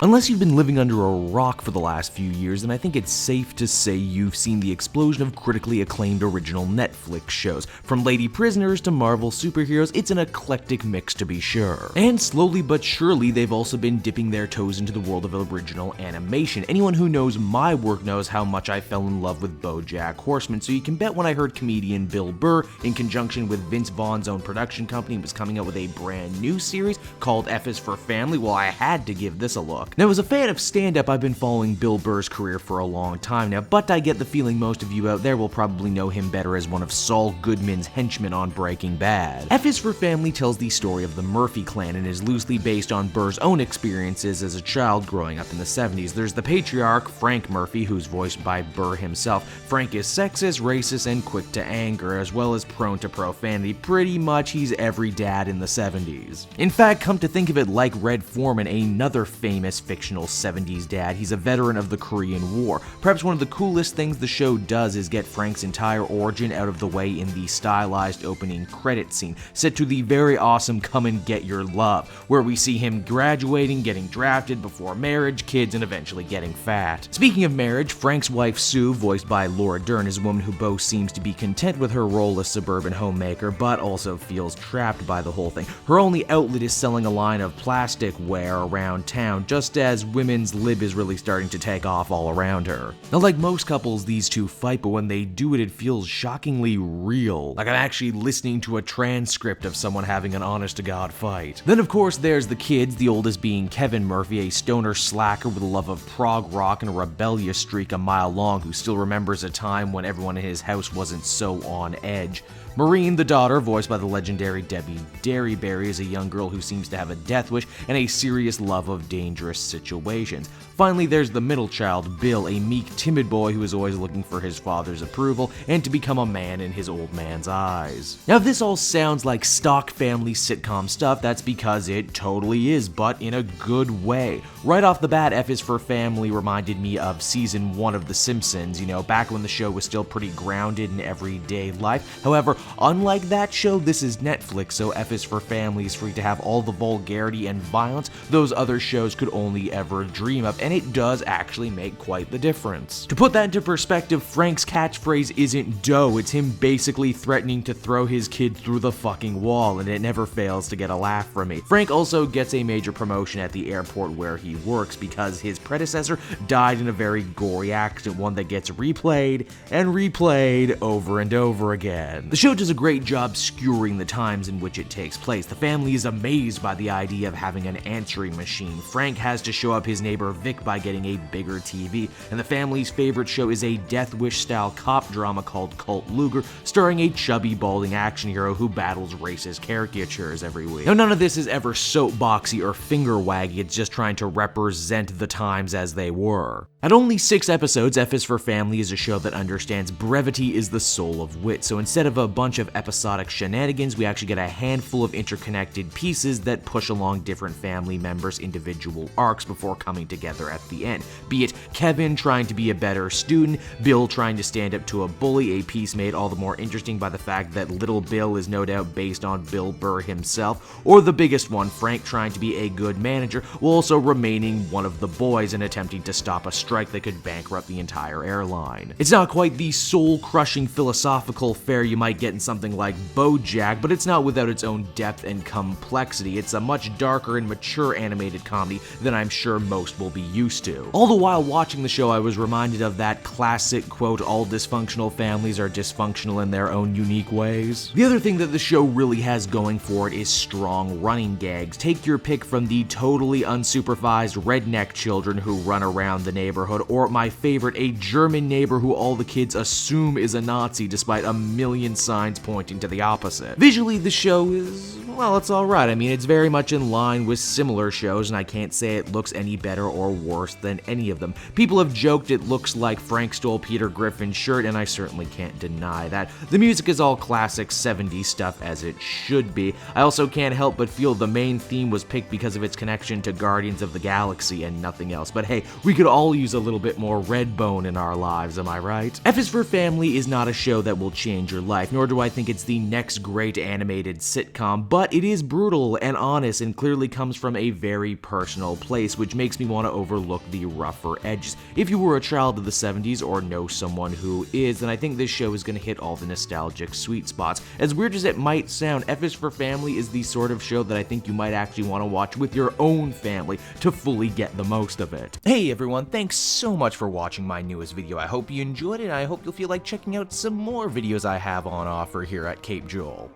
Unless you've been living under a rock for the last few years, then I think it's safe to say you've seen the explosion of critically acclaimed original Netflix shows. From Lady Prisoners to Marvel superheroes, it's an eclectic mix to be sure. And slowly but surely, they've also been dipping their toes into the world of original animation. Anyone who knows my work knows how much I fell in love with BoJack Horseman, so you can bet when I heard comedian Bill Burr, in conjunction with Vince Vaughn's own production company, was coming out with a brand new series called F is for Family, well, I had to give this a look. Now, as a fan of stand-up, I've been following Bill Burr's career for a long time now, but I get the feeling most of you out there will probably know him better as one of Saul Goodman's henchmen on Breaking Bad. F is for Family tells the story of the Murphy clan and is loosely based on Burr's own experiences as a child growing up in the 70s. There's the patriarch, Frank Murphy, who's voiced by Burr himself. Frank is sexist, racist, and quick to anger, as well as prone to profanity. Pretty much he's every dad in the 70s. In fact, come to think of it, like Red Foreman, another famous fictional 70s dad, he's a veteran of the Korean War. Perhaps one of the coolest things the show does is get Frank's entire origin out of the way in the stylized opening credit scene, set to the very awesome Come and Get Your Love, where we see him graduating, getting drafted, before marriage, kids, and eventually getting fat. Speaking of marriage, Frank's wife Sue, voiced by Laura Dern, is a woman who both seems to be content with her role as suburban homemaker, but also feels trapped by the whole thing. Her only outlet is selling a line of plasticware around town, just as women's lib is really starting to take off all around her. Now, like most couples, these two fight, but when they do it feels shockingly real. Like I'm actually listening to a transcript of someone having an honest-to-God fight. Then, of course, there's the kids, the oldest being Kevin Murphy, a stoner slacker with a love of prog rock and a rebellious streak a mile long who still remembers a time when everyone in his house wasn't so on edge. Maureen, the daughter, voiced by the legendary Debbie Derryberry, is a young girl who seems to have a death wish and a serious love of dangerous situations. Finally, there's the middle child, Bill, a meek, timid boy who is always looking for his father's approval and to become a man in his old man's eyes. Now, if this all sounds like stock family sitcom stuff, that's because it totally is, but in a good way. Right off the bat, F is for Family reminded me of season 1 of The Simpsons, back when the show was still pretty grounded in everyday life. However, unlike that show, this is Netflix, so F is for Family is free to have all the vulgarity and violence those other shows could only ever dream of, and it does actually make quite the difference. To put that into perspective, Frank's catchphrase isn't dough, it's him basically threatening to throw his kid through the fucking wall, and it never fails to get a laugh from me. Frank also gets a major promotion at the airport where he works because his predecessor died in a very gory accident, one that gets replayed and replayed over and over again. The show does a great job skewering the times in which it takes place. The family is amazed by the idea of having an answering machine. Frank has to show up his neighbor Vic by getting a bigger TV, and the family's favorite show is a Death Wish-style cop drama called Colt Luger, starring a chubby, balding action hero who battles racist caricatures every week. Now, none of this is ever soapboxy or finger-waggy, it's just trying to represent the times as they were. At only 6 episodes, F is for Family is a show that understands brevity is the soul of wit, so instead of a bunch of episodic shenanigans, we actually get a handful of interconnected pieces that push along different family members' individual arcs before coming together at the end. Be it Kevin trying to be a better student, Bill trying to stand up to a bully, a piece made all the more interesting by the fact that Little Bill is no doubt based on Bill Burr himself, or the biggest one, Frank trying to be a good manager while also remaining one of the boys and attempting to stop a strike that could bankrupt the entire airline. It's not quite the soul-crushing philosophical fare you might get in something like BoJack, but it's not without its own depth and complexity. It's a much darker and mature animated comedy than I'm sure most will be used to. All the while watching the show, I was reminded of that classic quote, all dysfunctional families are dysfunctional in their own unique ways. The other thing that the show really has going for it is strong running gags. Take your pick from the totally unsupervised redneck children who run around the neighborhood, or my favorite, a German neighbor who all the kids assume is a Nazi despite a million signs pointing to the opposite. Visually, the show is, well, it's alright. I mean, it's very much in line with similar shows, and I can't say it looks any better or worse than any of them. People have joked it looks like Frank stole Peter Griffin's shirt, and I certainly can't deny that. The music is all classic 70s stuff, as it should be. I also can't help but feel the main theme was picked because of its connection to Guardians of the Galaxy and nothing else. But hey, we could all use use a little bit more red bone in our lives, am I right? F is for Family is not a show that will change your life, nor do I think it's the next great animated sitcom, but it is brutal and honest and clearly comes from a very personal place, which makes me want to overlook the rougher edges. If you were a child of the 70s or know someone who is, then I think this show is going to hit all the nostalgic sweet spots. As weird as it might sound, F is for Family is the sort of show that I think you might actually want to watch with your own family to fully get the most of it. Hey everyone, thanks so much for watching my newest video. I hope you enjoyed it, and I hope you'll feel like checking out some more videos I have on offer here at Cape Joel.